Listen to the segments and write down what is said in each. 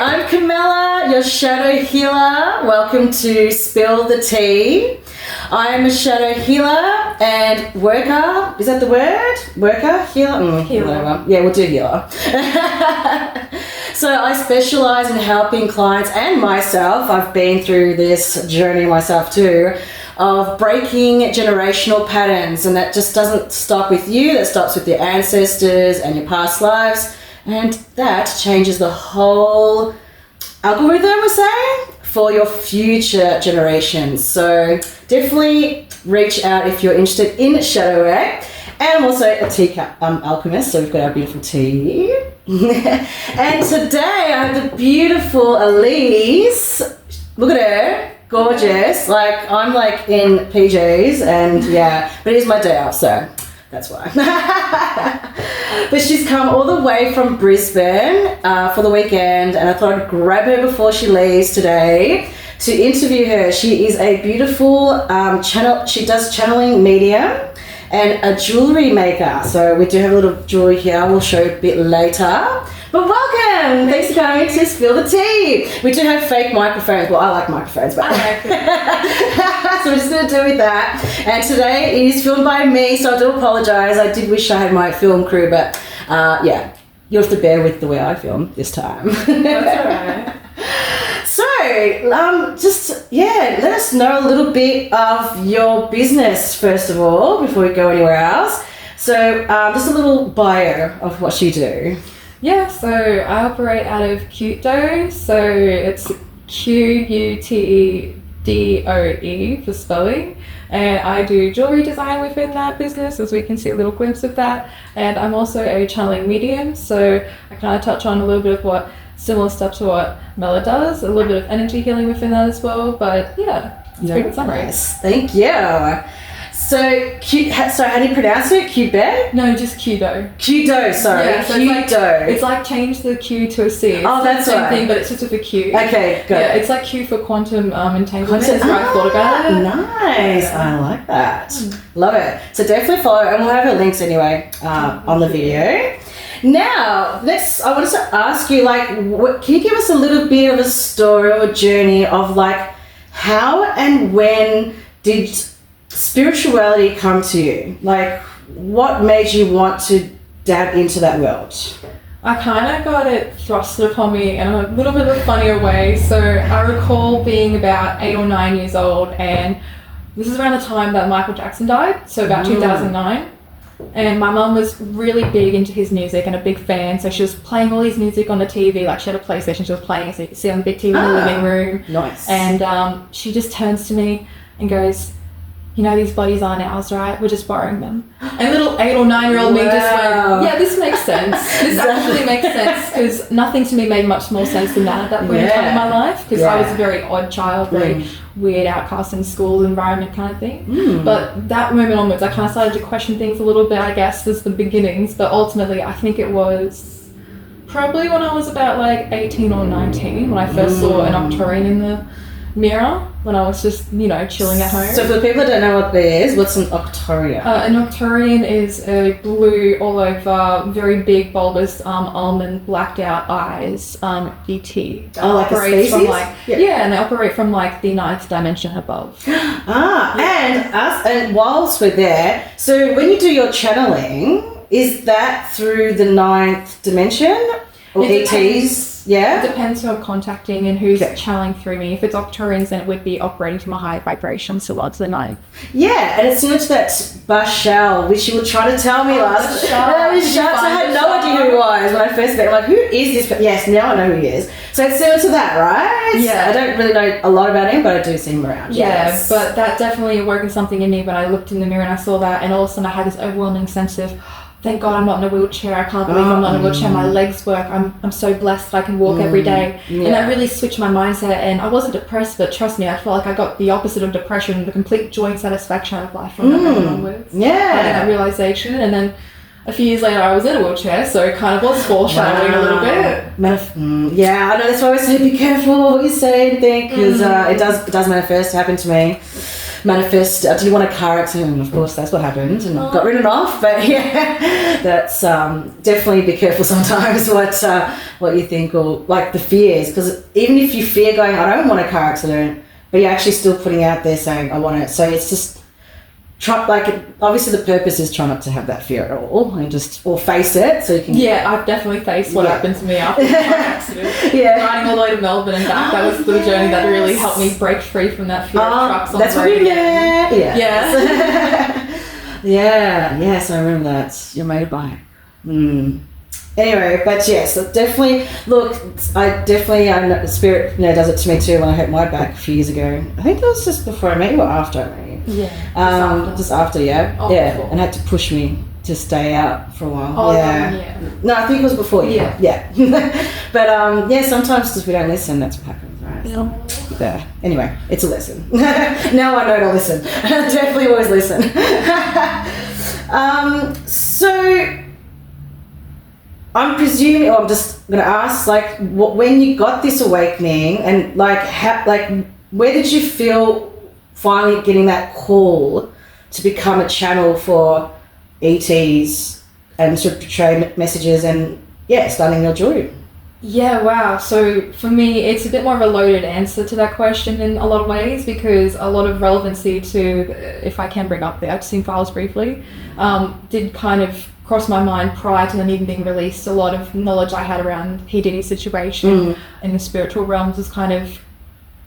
I'm Camilla, your shadow healer. Welcome to Spill the Tea. I'm a shadow healer and worker. Is that the word? Worker? Healer? Healer. Whatever. Yeah, we'll do healer. So I specialize in helping clients and myself. I've been through this journey myself too, of breaking generational patterns, and that just doesn't stop with you. That stops with your ancestors and your past lives, and that changes the whole algorithm, we're saying, for your future generations. So definitely reach out if you're interested in shadow work. And I'm also a tea alchemist, so we've got our beautiful tea. And today I have the beautiful Elyse. Look at her, gorgeous. Like, I'm like in PJs, and yeah, but it is my day off, so that's why. But she's come all the way from Brisbane for the weekend, and I thought I'd grab her before she leaves today to interview her. She is a beautiful channel. She does channeling medium and a jewellery maker. So we do have a little jewellery here. We'll show you a bit later. But welcome! Thanks for coming to Spill the Tea. We do have fake microphones. Well, I like microphones, but so we're just going to do with that. And today is filmed by me, so I do apologise. I did wish I had my film crew, but yeah, you'll have to bear with the way I film this time. That's alright. So, let us know a little bit of your business, first of all, before we go anywhere else. So, just a little bio of what you do. Yeah, so I operate out of Cutedoe, so it's Quuttedoe for spelling, and I do jewellery design within that business, as we can see a little glimpse of that, and I'm also a channeling medium, so I kind of touch on a little bit of what similar stuff to what Mela does, a little bit of energy healing within that as well, but yeah, it's a good summary. Nice. Thank you. So how do you pronounce it? Quebec? No, just Cutedoe. Cutedoe, sorry. Yeah, so Cutedoe. it's like change the Q to a C. It's that's the same right. thing, but it's just with a Q. Okay, good. Yeah, it's like Q for quantum entanglement. That's where I thought about it. Nice. Yeah. I like that. Love it. So definitely follow, and we'll have her links anyway on the video. Now, I wanted to ask you, like, can you give us a little bit of a story or journey of, like, how and when did spirituality come to you? Like, what made you want to dab into that world? I kind of got it thrusted upon me in a little bit of a funnier way. So I recall being about 8 or 9 years old, and this is around the time that Michael Jackson died, so about 2009. And my mum was really big into his music and a big fan, so she was playing all his music on the TV. Like, she had a PlayStation she was playing, so you could see on the big TV in the living room. Nice. And she just turns to me and goes, "You know, these bodies aren't ours, right? We're just borrowing them." And little 8 or 9 year old me just went, yeah, this makes sense. This actually makes sense, because nothing to me made much more sense than that at that point in time in my life, because I was a very odd child, very weird outcast in school environment kind of thing. But that moment onwards, I kind of started to question things a little bit, I guess, as the beginnings. But ultimately, I think it was probably when I was about like 18 or 19 when I first saw an Octorian in the mirror, when I was just, chilling at home. So for the people that don't know what that is, what's an Octoria? An Octorian is a blue, all over, very big, bulbous, almond, blacked out eyes, ET. Like a species? From and they operate from like the 9th dimension above. And whilst we're there, so when you do your channeling, is that through the 9th dimension? Or ETs? Yeah? It depends who I'm contacting and who's channeling through me. If it's Octorians, then it would be operating to my high vibrations towards the 9th. Yeah, and it's similar to that Bashal, which you were trying to tell me last. So I had no idea who he was when I first met him. Like, who is this? Yes, now I know who he is. So it's similar to that, right? Yeah. I don't really know a lot about him, but I do see him around. Yeah, yes. But that definitely awoken something in me when I looked in the mirror and I saw that, and all of a sudden I had this overwhelming sense of, thank God I'm not in a wheelchair. I can't believe I'm not in a wheelchair. My legs work. I'm so blessed that I can walk every day. Yeah. And that really switched my mindset. And I wasn't depressed, but trust me, I felt like I got the opposite of depression, the complete joy and satisfaction out of life from that moment onwards. Yeah. Having that realization. And then a few years later, I was in a wheelchair, so it kind of was foreshadowing a little bit. Yeah, I know. That's why I say be careful what you say and think, because it does manifest. It happened to me. manifest, do you want a car accident? And of course, that's what happened and got written off. But yeah, that's definitely be careful sometimes what you think or like the fears. Because even if you fear going, I don't want a car accident, but you're actually still putting out there saying, I want it. So it's just, obviously the purpose is try not to have that fear at all and or face it so you can. Yeah, I've definitely faced what happened to me after the car accident. Riding all the way to Melbourne and back, that was the journey that really helped me break free from that fear of trucks on the road again. Yes, I remember that. Your motorbike. Anyway, but yes, definitely. Look, I know Spirit, does it to me too. When I hurt my back a few years ago, I think that was just before I met you or after I met you. Yeah. Just after, yeah, Before. and had to push me to stay out for a while. Oh, yeah. No, I think it was before you. Yeah. But sometimes if we don't listen, that's what happens, right? Yeah. Anyway, it's a lesson. Now I know to listen. Definitely always listen. So. I'm presuming, or I'm just going to ask, like, when you got this awakening, and where did you feel finally getting that call to become a channel for ETs and to portray messages and starting your jewelry? Yeah, wow. So for me, it's a bit more of a loaded answer to that question in a lot of ways, because a lot of relevancy to, if I can bring up the Epstein files briefly, did kind of cross my mind prior to them even being released. A lot of knowledge I had around P. Diddy's situation in the spiritual realms was kind of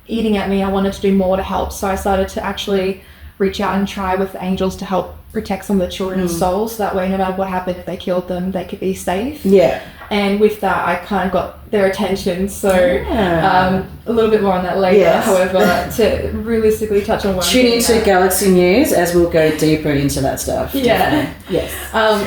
eating at me. I wanted to do more to help, so I started to actually reach out and try with the angels to help protect some of the children's souls, so that way no matter what happened, if they killed them, they could be safe. And with that, I kind of got their attention. So a little bit more on that later. However, to realistically touch on one tune into Galaxy News as we'll go deeper into that stuff. It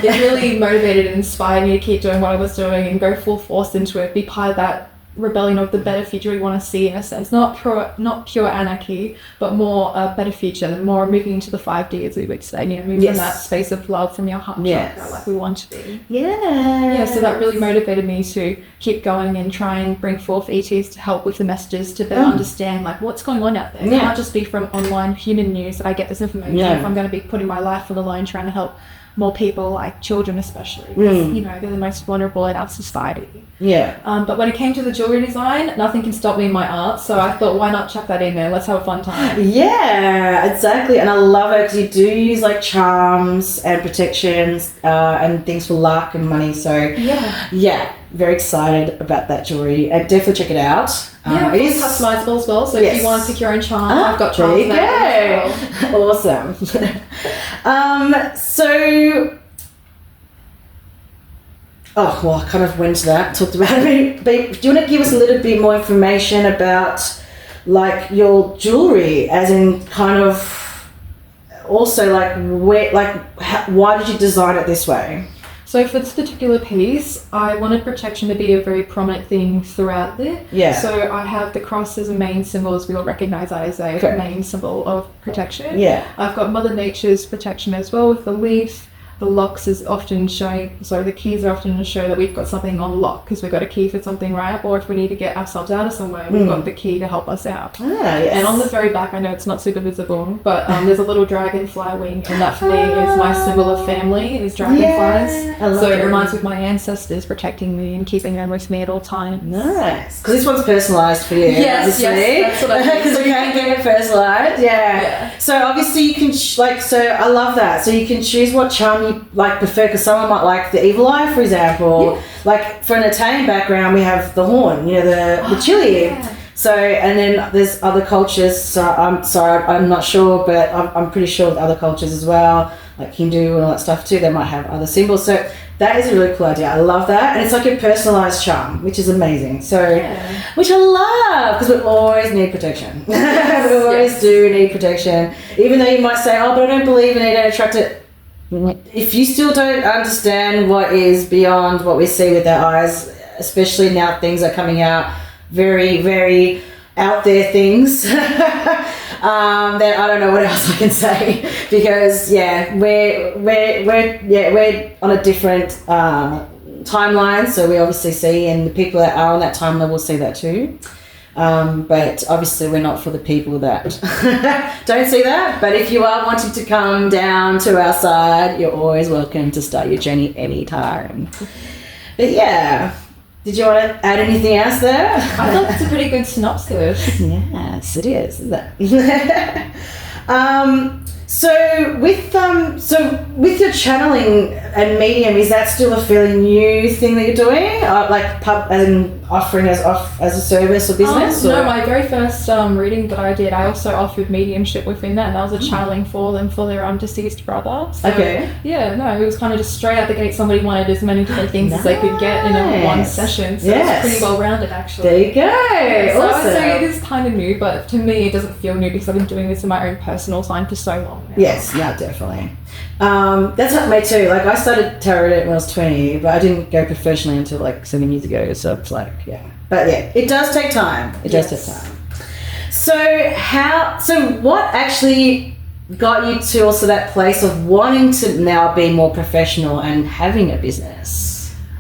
really motivated and inspired me to keep doing what I was doing and go full force into it, be part of that rebellion of the better future we want to see, in a sense, not pure anarchy, but more a better future, more moving into the 5D, as we would say, moving from that space of love from your heart chakra, like we want to be. So that really motivated me to keep going and try and bring forth ETs to help with the messages, to better understand like what's going on out there. It can't just be from online human news that I get this information. If I'm going to be putting my life on the line trying to help more people, like children especially, because they're the most vulnerable in our society. But when it came to the jewelry design, nothing can stop me in my art, so I thought, why not chuck that in there? Let's have a fun time. Exactly. And I love it because you do use like charms and protections and things for luck and money, so very excited about that jewelry, and definitely check it out. It is customizable as well, so if you want to pick your own charm, I've got charms there as well. Awesome. I kind of went to that, talked about it. But do you want to give us a little bit more information about like your jewelry, as in kind of also like why did you design it this way? So for this particular piece, I wanted protection to be a very prominent thing throughout it. So I have the cross as a main symbol, as we all recognize that as a main symbol of protection. I've got Mother Nature's protection as well with the leaf. The locks is often showing, so the keys are often to show that we've got something on lock because we've got a key for something, right? Or if we need to get ourselves out of somewhere, we've got the key to help us out. And on the very back, I know it's not super visible, but there's a little dragonfly wing, and that for me is my symbol of family, is dragonflies. So it reminds me of my ancestors protecting me and keeping them with me at all times. Nice. Because this one's personalised for you. Yes, that's what I mean. Because we can get it personalised, So obviously you can, so I love that. So you can choose what charm you prefer, because someone might like the evil eye, for example. Like for an Italian background, we have the horn, the chili. So, and then there's other cultures. So I'm not sure, but I'm pretty sure with other cultures as well, like Hindu and all that stuff too. They might have other symbols. So that is a really cool idea. I love that, and it's like a personalized charm, which is amazing. So, which I love, because we always need protection. We always do need protection, even though you might say, "Oh, but I don't believe in it. I don't attract it." If you still don't understand what is beyond what we see with our eyes, especially now things are coming out very, very out there things, then I don't know what else I can say, because we're on a different timeline, so we obviously see, and the people that are on that timeline will see that too. But obviously we're not for the people that don't see that. But if you are wanting to come down to our side, you're always welcome to start your journey anytime. But yeah, did you want to add anything else there? I thought that's a pretty good synopsis. Yes, it is, isn't it? So with your channeling and medium, is that still a fairly new thing that you're doing, like offering as a service or business? No, my very first reading that I did, I also offered mediumship within that, and that was a channeling for them for their deceased brother. So, okay. Yeah, no, it was kind of just straight out the gate. Somebody wanted as many different things as they could get in a one session, so it's pretty well rounded actually. There you go. Yeah, so awesome. I would say it is kind of new, but to me it doesn't feel new because I've been doing this in my own personal sign for so long now. Yes, yeah, definitely. That's happened to me too. Like I started tarot when I was 20, but I didn't go professionally until like 7 years ago. So it's like, yeah. But yeah, it does take time. It does take time. So what actually got you to also that place of wanting to now be more professional and having a business?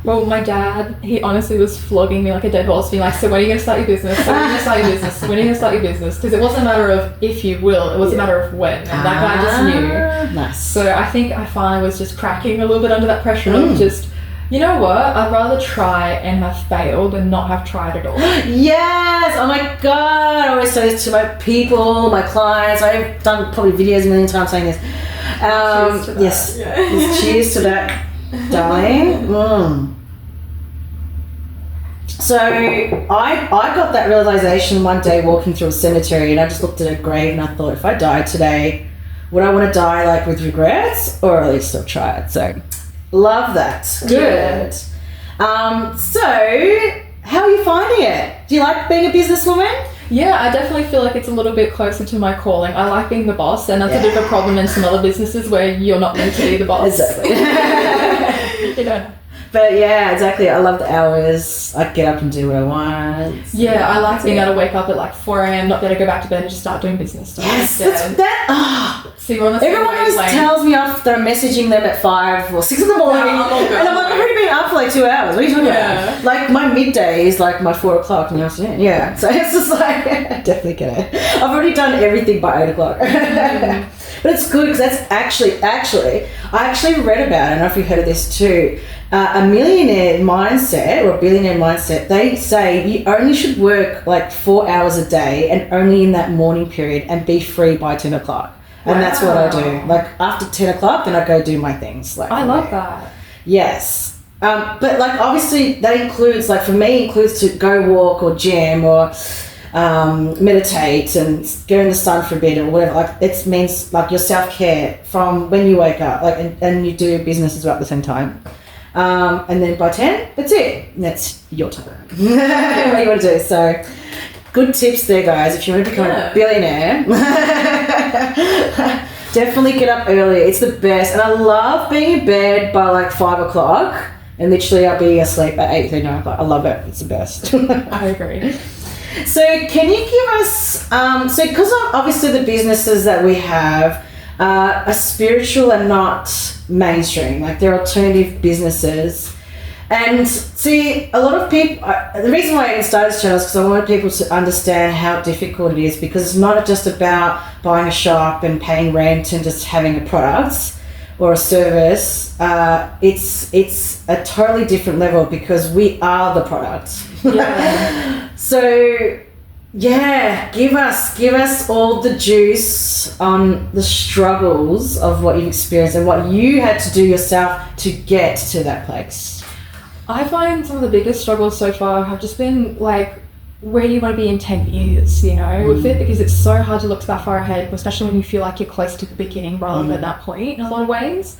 Well, my dad, he honestly was flogging me like a dead horse, being like, so when are you going to start your business? When are you going to start your business? When are you going to start your business? Because it wasn't a matter of if you will, it was a matter of when. And that guy just knew. Nice. So I think I finally was just cracking a little bit under that pressure of just, you know what, I'd rather try and have failed than not have tried at all. Yes! Oh my God! I always say this to my people, my clients. I've done probably videos a million times saying this. Cheers to that. Yes. Yes, cheers to that, darling. So I got that realization one day walking through a cemetery, and I just looked at a grave and I thought, if I died today, would I want to die like with regrets or at least still try it? So love that. Good. So how are you finding it? Do you like being a businesswoman? Yeah, I definitely feel like it's a little bit closer to my calling. I like being the boss, and that's a bit of a problem in some other businesses where you're not meant to be the boss. Exactly. You know. But yeah, exactly. I love the hours. I get up and do what I want. Yeah, I like being able to wake up at like 4 a.m, not be able to go back to bed and just start doing business stuff. Yes, that's that. See, we're on the everyone always tells me off that I'm messaging them at 5 or 6 in the morning. And I'm like, I've already been up for like 2 hours. What are you talking about? Like my midday is like my 4 o'clock in the afternoon. Yeah. So it's just like, definitely get it. I've already done everything by 8 o'clock. But it's good because that's actually, I actually read about it. I don't know if you've heard of this too. A millionaire mindset or a billionaire mindset, they say you only should work like 4 hours a day and only in that morning period and be free by 10 o'clock. And that's what I do. Like after 10 o'clock, then I go do my things. Like I love that. Yes. But like obviously that includes, like for me, includes to go walk or gym or meditate and go in the sun for a bit or whatever. Like it means like your self-care from when you wake up, like and you do business as well at the same time. And then by 10, that's it. That's your time. What you want to do. So good tips there, guys. If you want to become a billionaire, definitely get up early. It's the best. And I love being in bed by like 5 o'clock and literally I'll be asleep at 8:30, 9 o'clock. I love it. It's the best. I agree. So can you give us, so because obviously the businesses that we have are spiritual and not mainstream, like they're alternative businesses. And see, a lot of people, the reason why I even started this channel is because I wanted people to understand how difficult it is, because it's not just about buying a shop and paying rent and just having a product or a service. It's a totally different level because we are the product. Yeah. So yeah, give us all the juice on the struggles of what you've experienced and what you had to do yourself to get to that place. I find some of the biggest struggles so far have just been like, where do you want to be in 10 years, you know, with it, because it's so hard to look that far ahead, especially when you feel like you're close to the beginning rather than that point in a lot of ways.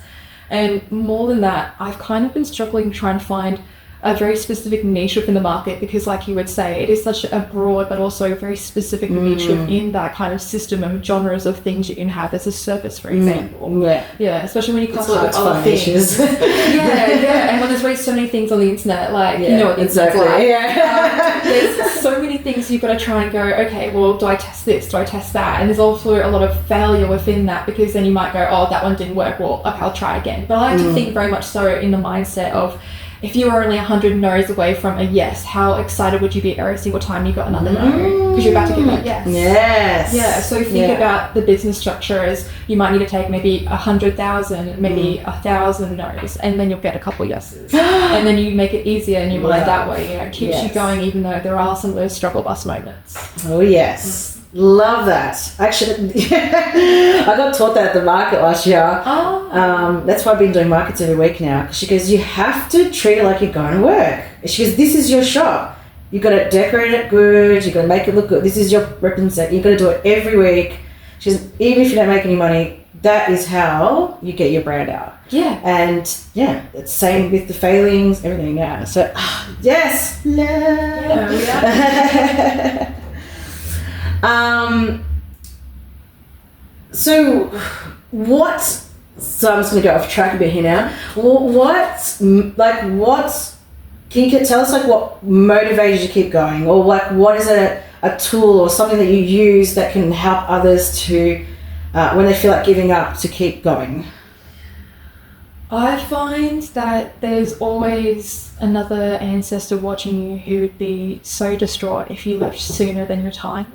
And more than that, I've kind of been struggling trying to find a very specific niche within the market, because like you would say, it is such a broad but also very specific niche within that kind of system of genres of things you can have as a service, for example. Yeah, especially when you classify with other things. And when there's already so many things on the internet, like you know what the internet's like. There's so many things you've got to try and go, okay, well, do I test this? Do I test that? And there's also a lot of failure within that, because then you might go, oh, that one didn't work, well, okay, I'll try again. But I like to think very much so in the mindset of, if you were only 100 no's away from a yes, how excited would you be every single time you got another no? Because you're about to get that yes. Yes. Yeah, so think about the business structure as you might need to take maybe 100,000, maybe 1,000 no's, and then you'll get a couple yeses. And then you make it easier in your mind that way. It keeps you going, even though there are some of those struggle bus moments. Oh, yes. Love that. Actually, I got taught that at the market last year. That's why I've been doing markets every week now. She goes, you have to treat it like you're going to work. She goes, this is your shop. You got to decorate it good. You got to make it look good. This is your represent. You got to do it every week. She goes, even if you don't make any money, that is how you get your brand out. Yeah. And it's same with the failings, everything. Yeah. So yes, love. Yeah. So I'm just going to go off track a bit here now. Can you tell us like what motivates you to keep going, or like what is a tool or something that you use that can help others to, when they feel like giving up, to keep going? I find that there's always another ancestor watching you who would be so distraught if you left sooner than your time.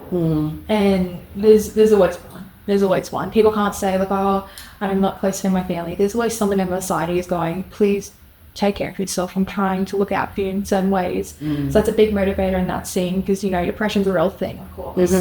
And there's always one. There's always one. People can't say like, oh, I'm not close to my family. There's always someone in my side who's going, please take care of yourself. I'm trying to look out for you in certain ways. So that's a big motivator in that scene, because depression's a real thing, of course.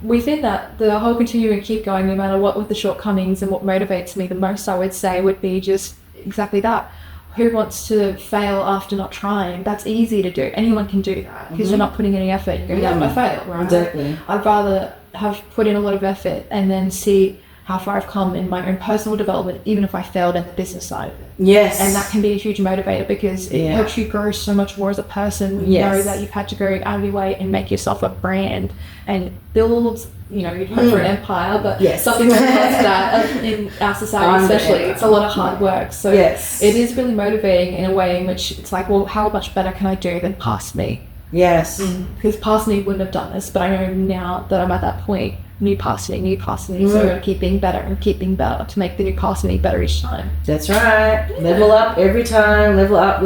Within that, the whole continue and keep going, no matter what with the shortcomings, and what motivates me the most, I would say, would be just exactly that. Who wants to fail after not trying? That's easy to do. Anyone can do that, because they're not putting any effort. You go, yeah, I fail, right? Exactly. I'd rather have put in a lot of effort and then see how far I've come in my own personal development, even if I failed at the business side of it. Yes. And that can be a huge motivator, because it helps you grow so much more as a person. You know that you've had to go out of your way and make yourself a brand and build, you'd hope for an empire, but something like that in our society especially, it's a lot of hard work. So it is really motivating in a way in which it's like, well, how much better can I do than past me? Yes. Because past me wouldn't have done this, but I know now that I'm at that point, new past me. So we're going to keep being better and keep being better to make the new past me better each time. That's right. Level up every time. Level up.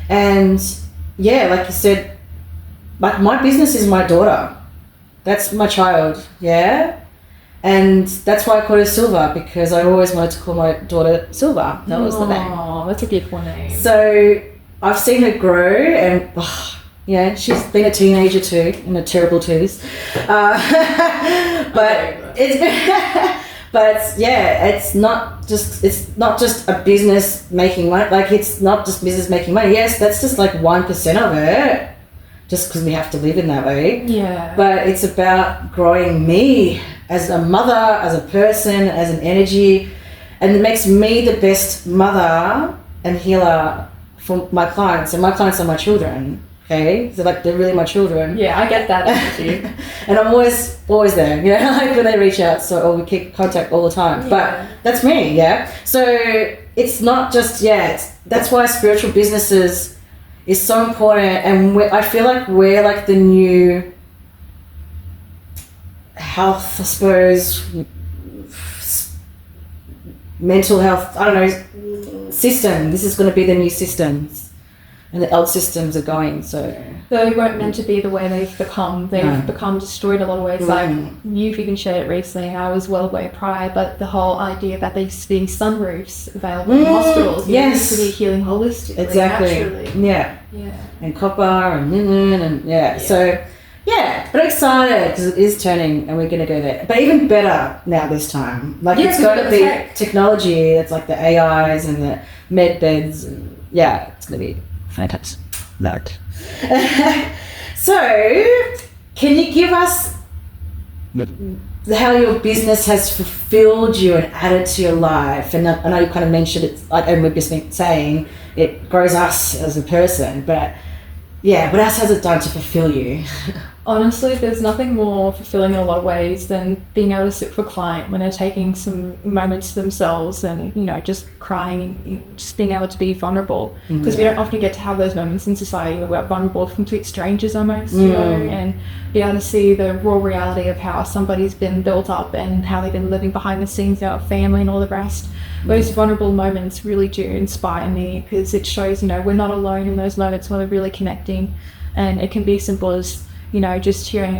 And like you said, my business is my daughter. That's my child. Yeah. And that's why I call her Silver, because I always wanted to call my daughter Silver. That was the name. Oh, that's a beautiful name. So I've seen her grow, and she's been a teenager too, in a terrible twos. It's not just a business making money. Like, it's not just business making money. Yes, that's just like 1% of it, just because we have to live in that way. Yeah. But it's about growing me as a mother, as a person, as an energy, and it makes me the best mother and healer for my clients. And my clients are my children. Okay, so like they're really my children. Yeah, I get that attitude. And I'm always there, like when they reach out, we keep contact all the time. Yeah. But that's me, So it's not just, that's why spiritual businesses is so important. And I feel like we're like the new health, I suppose, mental health, I don't know, system. This is going to be the new systems. And the old systems are going, so... They weren't meant to be the way they've become. They've become destroyed in a lot of ways. Like, you've even shared it recently. I was well aware prior, but the whole idea that there used to be sunroofs available in hospitals. Yes. Used to be healing holistically, naturally. Yeah. And copper and linen and, So, but excited, because it is turning and we're going to go there. But even better now this time. Like, it's got to be technology. It's like the AIs and the med beds. And, it's going to be... fantastic. That. So, can you give us how your business has fulfilled you and added to your life? And I know you kind of mentioned it, like, and we've just been saying it grows us as a person, but what else has it done to fulfill you? Honestly, there's nothing more fulfilling in a lot of ways than being able to sit for a client when they're taking some moments to themselves and, just crying and just being able to be vulnerable. Because we don't often get to have those moments in society where we're vulnerable to complete strangers almost, and be able to see the raw reality of how somebody's been built up and how they've been living behind the scenes, their family and all the rest. Those vulnerable moments really do inspire me because it shows, we're not alone in those moments when we're really connecting. And it can be simple as, just hearing,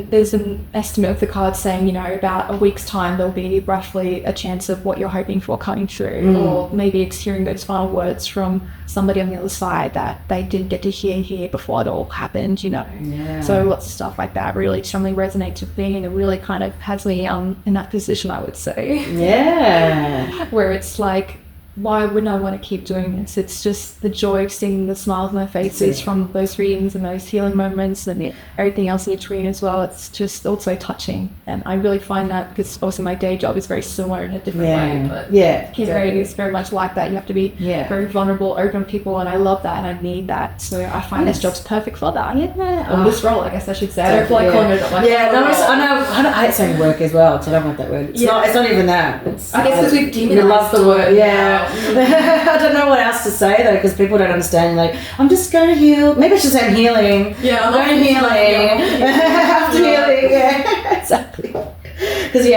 there's an estimate of the card saying, about a week's time, there'll be roughly a chance of what you're hoping for coming true. Or maybe it's hearing those final words from somebody on the other side that they didn't get to hear before it all happened, Yeah. So lots of stuff like that really strongly resonates with me, and it really kind of has me in that position, I would say. Yeah. Where it's like, why wouldn't I want to keep doing this? It's just the joy of seeing the smiles on their faces from those readings and those healing moments and everything else in between as well. It's just also touching. And I really find that because also my day job is very similar in a different way. But reading is very much like that. You have to be very vulnerable, open people, and I love that and I need that. So I find this job's perfect for that. Or this role, I guess I should say. I don't feel like calling it like I hate saying work as well, because I don't like that word. It's not even that. I guess because we've demonized the word. Yeah. I don't know what else to say though, because people don't understand. Like, I'm just going to heal. Maybe I should say I'm healing. Yeah, I'm going healing. After healing. Yeah, exactly. Because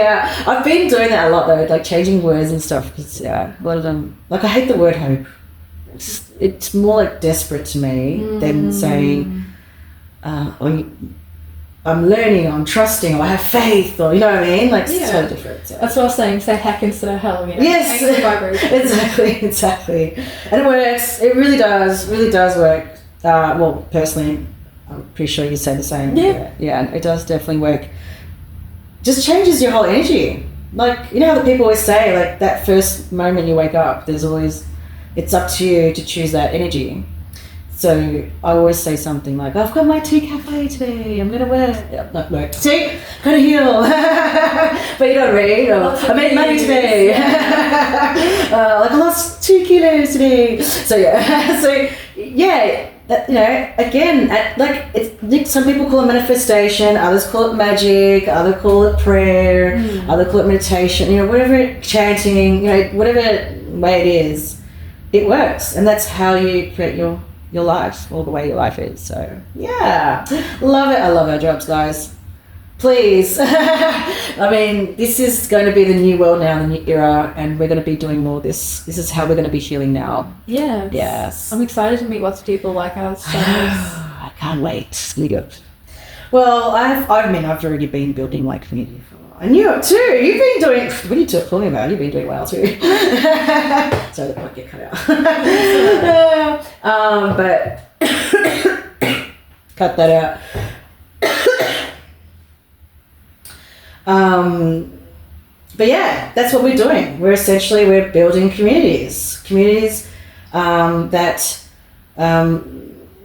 I've been doing that a lot though, like changing words and stuff. Because a lot of them, like I hate the word hope. It's more like desperate to me than saying, I'm learning, I'm trusting, or I have faith, or you know what I mean? Like, it's totally different. So. That's what I was saying, say heck instead of hell, Yes, exactly. And it works, it really does work. Well, personally, I'm pretty sure you say the same. Yeah, it does definitely work. Just changes your whole energy. Like, you know how the people always say, like, that first moment you wake up, it's up to you to choose that energy. So I always say something like, I've got my tea cafe today, I'm going to work. See, I'm going to heal. But you don't read. Or, I made money today. Like I lost 2 kilos today. So again, like some people call it manifestation, others call it magic, others call it prayer, others call it meditation, whatever, chanting, whatever way it is, it works. And that's how you create your life, or the way your life is. So love it. I love our jobs, guys. Please. I mean, this is going to be the new world now, the new era, and we're going to be doing more of this. This is how we're going to be healing now. Yes. I'm excited to meet lots of people like us. I can't wait. It's really good. Well, I've already been building like community for a while. And you too. You've been doing, what are you talking about? You've been doing well too. So that might get cut out. But cut that out. But that's what we're doing. We're building communities that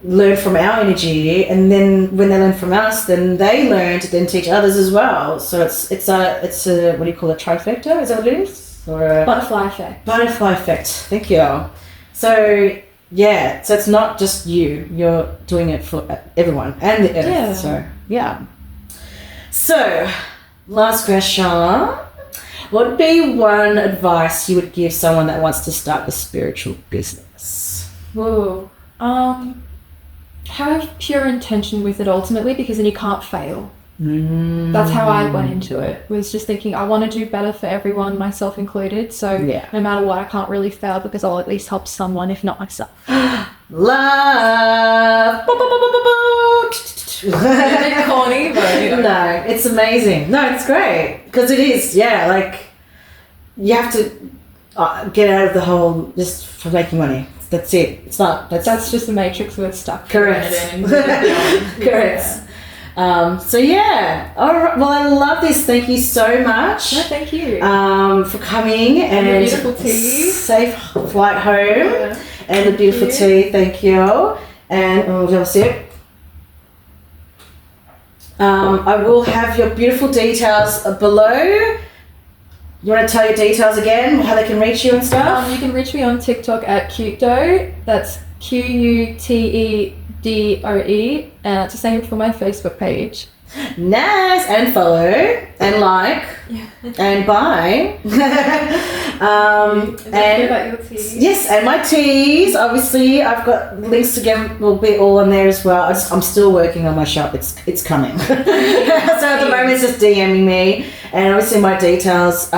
learn from our energy, and then when they learn from us, then they learn to then teach others as well. So it's a what do you call it, trifecta? Is that what it is? Or a butterfly effect. Butterfly effect. Thank you. So it's not just you. You're doing it for everyone and the earth. So last question. What would be one advice you would give someone that wants to start a spiritual business? Whoa. Have pure intention with it ultimately, because then you can't fail. That's how I went into it, was just thinking I want to do better for everyone, myself included. So no matter what, I can't really fail, because I'll at least help someone, if not myself. Love. Corny, but no, it's amazing. No, it's great, because it is. Like, you have to get out of the whole just for making money. That's it. It's not. That's just the matrix we're stuck. Correct. Correct. So all right. Well, I love this. Thank you so much. No, thank you. For coming and beautiful tea. Safe flight home and the beautiful tea. Thank you. And we'll have a sip. I will have your beautiful details below. You want to tell your details again, how they can reach you and stuff? You can reach me on TikTok at Cute Dough. That's QUTEDOUGH. DOE, and it's the same for my Facebook page. Nice. And follow and like and buy. And about your teas? Yes, and my teas. Obviously, I've got links again. Will be all on there as well. I'm still working on my shop. It's coming. So at the moment, it's just DMing me, and obviously my details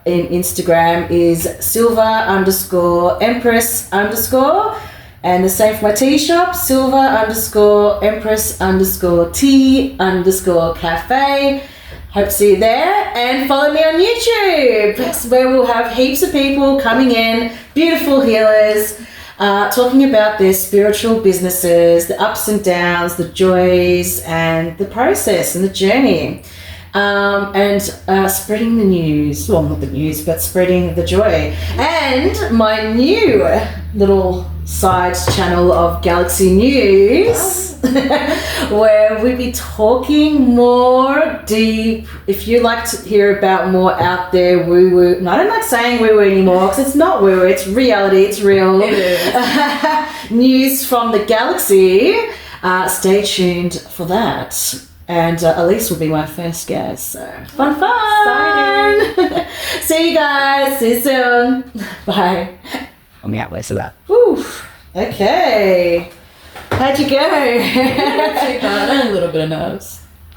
in Instagram is silver_empress_. And the same for my tea shop, silver_empress_tea_cafe. Hope to see you there. And follow me on YouTube, where we'll have heaps of people coming in, beautiful healers, talking about their spiritual businesses, the ups and downs, the joys, and the process and the journey. And spreading the news. Well, not the news, but spreading the joy. And my new little side channel of Galaxy News, where we'll be talking more deep. If you like to hear about more out there woo-woo, and I don't like saying woo-woo anymore because it's not woo-woo, it's reality, it's real. It is. News from the galaxy. Stay tuned for that. And Elyse will be my first guest. So fun. Exciting. See you guys. See you soon. Bye. Om jag var sådär. Okay. How'd you go? Not too bad. I had a little bit of nerves.